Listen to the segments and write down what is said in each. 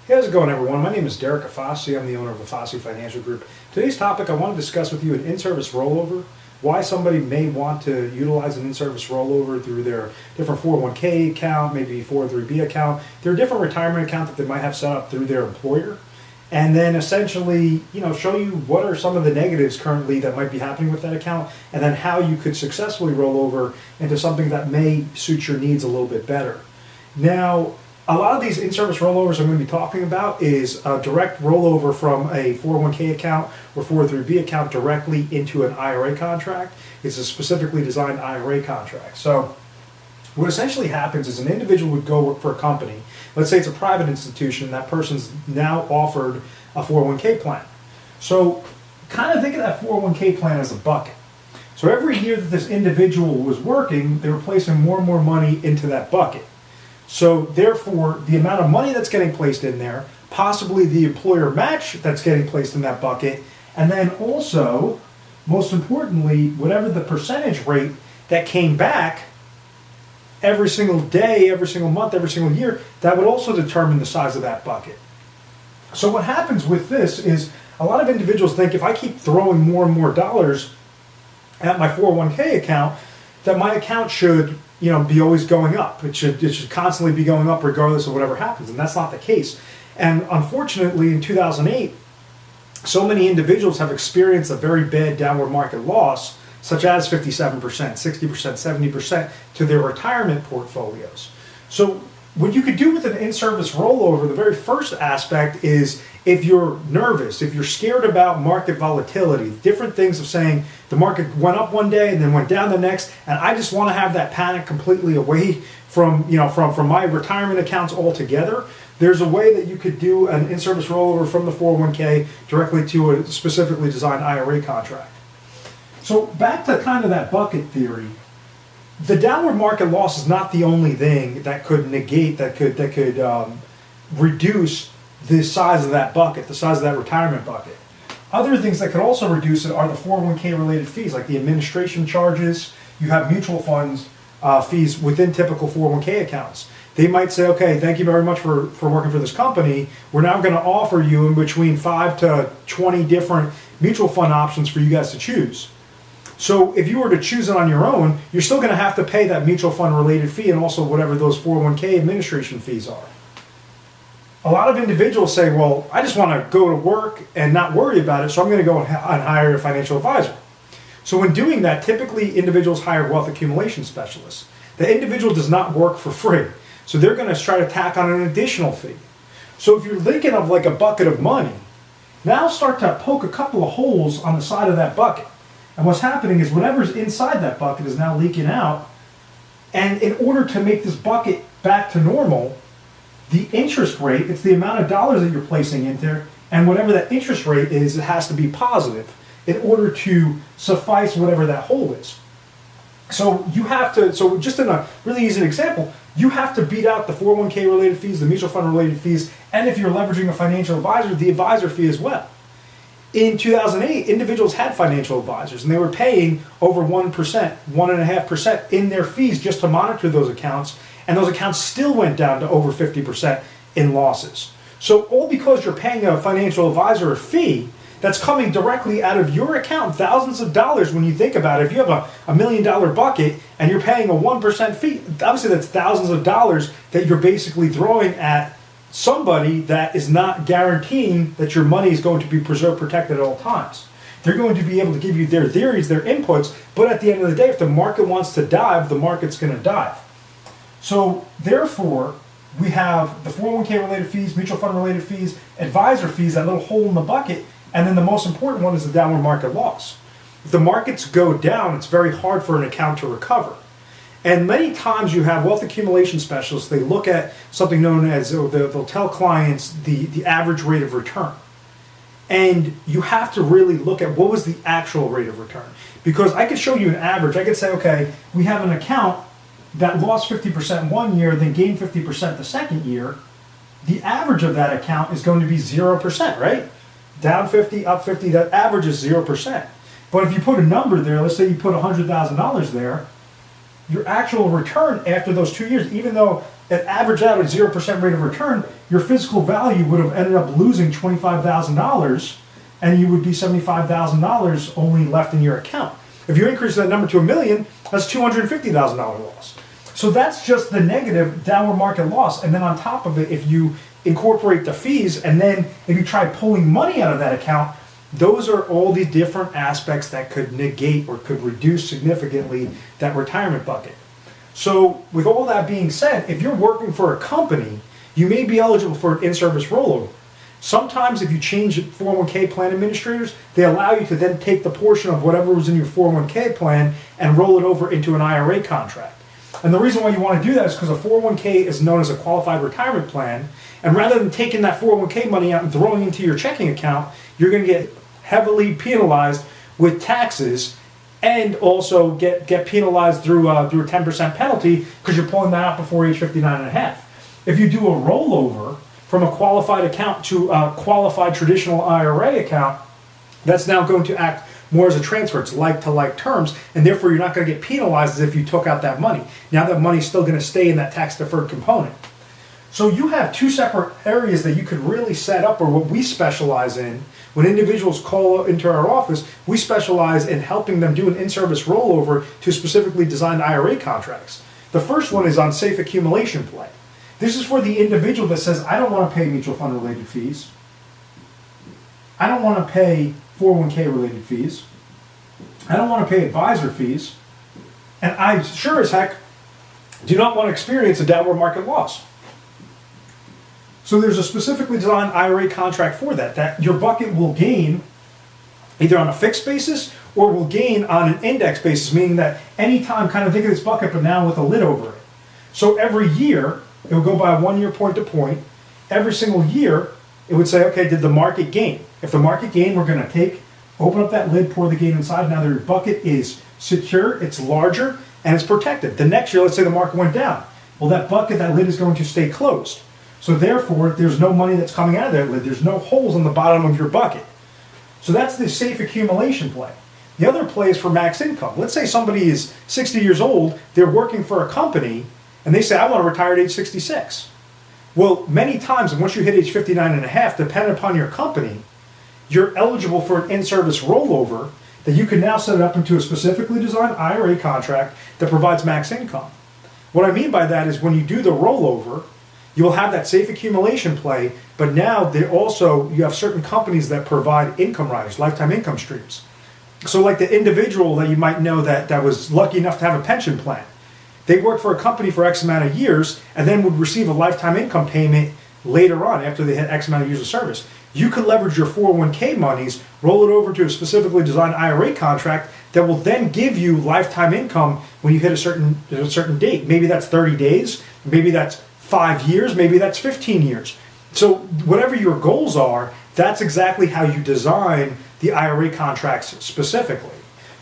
Hey, how's it going, everyone? My name is Derek Afasi. I'm the owner of Afasi Financial Group. Today's topic, I want to discuss with you an in-service rollover, why somebody may want to utilize an in-service rollover through their different 401k account, maybe 403b account, their different retirement account that they might have set up through their employer, and then essentially, show you what are some of the negatives currently that might be happening with that account, and then how you could successfully roll over into something that may suit your needs a little bit better. Now, a lot of these in-service rollovers I'm going to be talking about is a direct rollover from a 401k account or 403b account directly into an IRA contract. It's a specifically designed IRA contract. So what essentially happens is an individual would go work for a company. Let's say it's a private institution. That person's now offered a 401k plan. So kind of think of that 401k plan as a bucket. So every year that this individual was working, they were placing more and more money into that bucket. So therefore, the amount of money that's getting placed in there, possibly the employer match that's getting placed in that bucket, and then also, most importantly, whatever the percentage rate that came back every single day, every single month, every single year, that would also determine the size of that bucket. So what happens with this is a lot of individuals think if I keep throwing more and more dollars at my 401k account, that my account should be always going up. It should constantly be going up regardless of whatever happens, and that's not the case. And unfortunately, in 2008, so many individuals have experienced a very bad downward market loss, such as 57%, 60%, 70% to their retirement portfolios. So what you could do with an in-service rollover, the very first aspect is if you're nervous, if you're scared about market volatility, different things of saying the market went up one day and then went down the next, and I just want to have that panic completely away from my retirement accounts altogether. There's a way that you could do an in-service rollover from the 401k directly to a specifically designed IRA contract. So back to kind of that bucket theory. The downward market loss is not the only thing that could negate, that could reduce the size of that bucket, the size of that retirement bucket. Other things that could also reduce it are the 401k related fees, like the administration charges. You have mutual funds fees within typical 401k accounts. They might say, okay, thank you very much for working for this company. We're now going to offer you in between 5 to 20 different mutual fund options for you guys to choose. So if you were to choose it on your own, you're still going to have to pay that mutual fund related fee and also whatever those 401k administration fees are. A lot of individuals say, well, I just want to go to work and not worry about it, so I'm going to go and hire a financial advisor. So when doing that, typically individuals hire wealth accumulation specialists. The individual does not work for free, so they're going to try to tack on an additional fee. So if you're thinking of like a bucket of money, now start to poke a couple of holes on the side of that bucket. And what's happening is whatever's inside that bucket is now leaking out. And in order to make this bucket back to normal, the interest rate, it's the amount of dollars that you're placing into there, and whatever that interest rate is, it has to be positive in order to suffice whatever that hole is. So just in a really easy example, you have to beat out the 401k related fees, the mutual fund related fees, and if you're leveraging a financial advisor, the advisor fee as well. In 2008, individuals had financial advisors, and they were paying over 1%, 1.5% in their fees just to monitor those accounts, and those accounts still went down to over 50% in losses. So all because you're paying a financial advisor a fee that's coming directly out of your account, thousands of dollars when you think about it. If you have a $1 million bucket and you're paying a 1% fee, obviously that's thousands of dollars that you're basically throwing at somebody that is not guaranteeing that your money is going to be preserved, protected at all times. They're going to be able to give you their theories, their inputs, but at the end of the day, if the market wants to dive, the market's going to dive. So therefore, we have the 401k related fees, mutual fund related fees, advisor fees, that little hole in the bucket, and then the most important one is the downward market loss. If the markets go down, it's very hard for an account to recover. And many times you have wealth accumulation specialists, they look at something known as, they'll tell clients the average rate of return. And you have to really look at what was the actual rate of return. Because I could show you an average. I could say, okay, we have an account that lost 50% one year, then gained 50% the second year. The average of that account is going to be 0%, right? Down 50, up 50, that average is 0%. But if you put a number there, let's say you put $100,000 there, your actual return after those 2 years, even though it averaged out at 0% rate of return, your physical value would have ended up losing $25,000 and you would be $75,000 only left in your account. If you increase that number to $1 million, that's $250,000 loss. So that's just the negative downward market loss. And then on top of it, if you incorporate the fees and then if you try pulling money out of that account, those are all the different aspects that could negate or could reduce significantly that retirement bucket. So with all that being said, if you're working for a company, you may be eligible for an in-service rollover. Sometimes if you change 401k plan administrators, they allow you to then take the portion of whatever was in your 401k plan and roll it over into an IRA contract. And the reason why you want to do that is because a 401k is known as a qualified retirement plan. And rather than taking that 401k money out and throwing it into your checking account, you're going to get heavily penalized with taxes and also get penalized through a 10% penalty because you're pulling that out before age 59 and a half. If you do a rollover from a qualified account to a qualified traditional IRA account, that's now going to act more as a transfer. It's like-to-like terms, and therefore you're not going to get penalized as if you took out that money. Now that money's still going to stay in that tax-deferred component. So you have two separate areas that you could really set up, or what we specialize in. When individuals call into our office, we specialize in helping them do an in-service rollover to specifically designed IRA contracts. The first one is Unsafe accumulation play. This is for the individual that says, I don't want to pay mutual fund related fees. I don't want to pay 401k related fees. I don't want to pay advisor fees. And I sure as heck do not want to experience a downward market loss. So there's a specifically designed IRA contract for that, that your bucket will gain either on a fixed basis or will gain on an index basis, meaning that anytime, kind of think of this bucket, but now with a lid over it. So every year, it will go by a 1 year point to point. Every single year, it would say, okay, did the market gain? If the market gained, we're going to open up that lid, pour the gain inside. Now their bucket is secure, it's larger, and it's protected. The next year, let's say the market went down. Well, that bucket, that lid is going to stay closed. So therefore, there's no money that's coming out of that lid. There's no holes on the bottom of your bucket. So that's the safe accumulation play. The other play is for max income. Let's say somebody is 60 years old, they're working for a company, and they say, I want to retire at age 66. Well, many times, and once you hit age 59 and a half, depending upon your company, you're eligible for an in-service rollover that you can now set it up into a specifically designed IRA contract that provides max income. What I mean by that is when you do the rollover, you'll have that safe accumulation play, but now you have certain companies that provide income riders, lifetime income streams. So like the individual that you might know that was lucky enough to have a pension plan, they worked for a company for X amount of years and then would receive a lifetime income payment later on after they had X amount of years of service. You could leverage your 401k monies, roll it over to a specifically designed IRA contract that will then give you lifetime income when you hit a certain date. Maybe that's 30 days, maybe that's 5 years, maybe that's 15 years. So whatever your goals are, that's exactly how you design the IRA contracts specifically.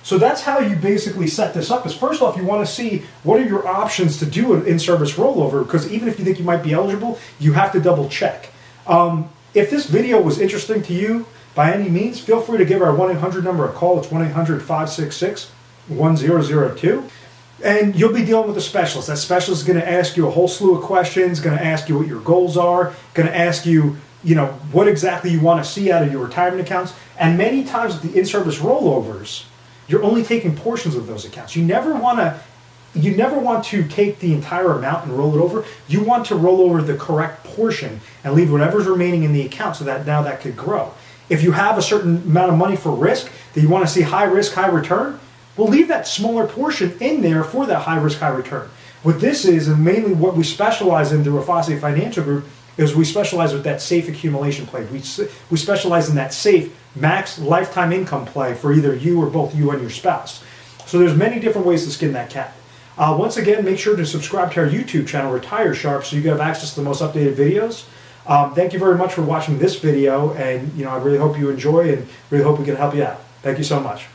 So that's how you basically set this up. Is first off, you want to see what are your options to do an in-service rollover, because even if you think you might be eligible, you have to double check. If this video was interesting to you by any means, feel free to give our 1-800 number a call. It's 1-800-566-1002. And you'll be dealing with a specialist. That specialist is going to ask you a whole slew of questions, going to ask you what your goals are, going to ask you, what exactly you want to see out of your retirement accounts. And many times with the in-service rollovers, you're only taking portions of those accounts. You never want to take the entire amount and roll it over. You want to roll over the correct portion and leave whatever's remaining in the account so that now that could grow. If you have a certain amount of money for risk that you want to see high risk, high return, we'll leave that smaller portion in there for that high risk, high return. What this is, and mainly what we specialize in through Afasi Financial Group, is we specialize with that safe accumulation play. We specialize in that safe max lifetime income play for either you or both you and your spouse. So there's many different ways to skin that cat. Once again, make sure to subscribe to our YouTube channel, Retire Sharp, so you have access to the most updated videos. Thank you very much for watching this video, and I really hope you enjoy and really hope we can help you out. Thank you so much.